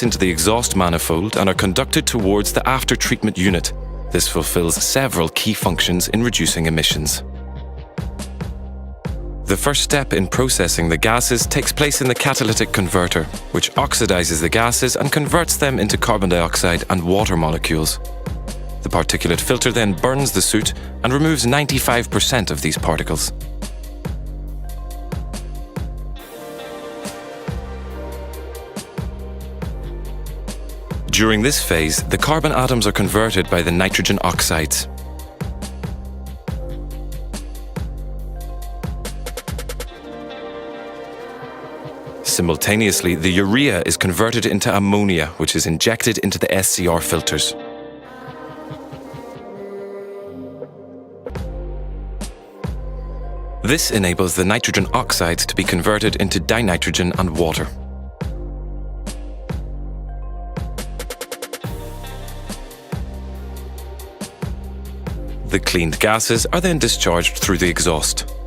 into the exhaust manifold and are conducted towards the after-treatment unit. This fulfills several key functions in reducing emissions. The first step in processing the gases takes place in the catalytic converter, which oxidizes the gases and converts them into carbon dioxide and water molecules. The particulate filter then burns the soot and removes 95% of these particles. During this phase, the carbon atoms are converted by the nitrogen oxides. Simultaneously, the urea is converted into ammonia, which is injected into the SCR filters. This enables the nitrogen oxides to be converted into dinitrogen and water. The cleaned gases are then discharged through the exhaust.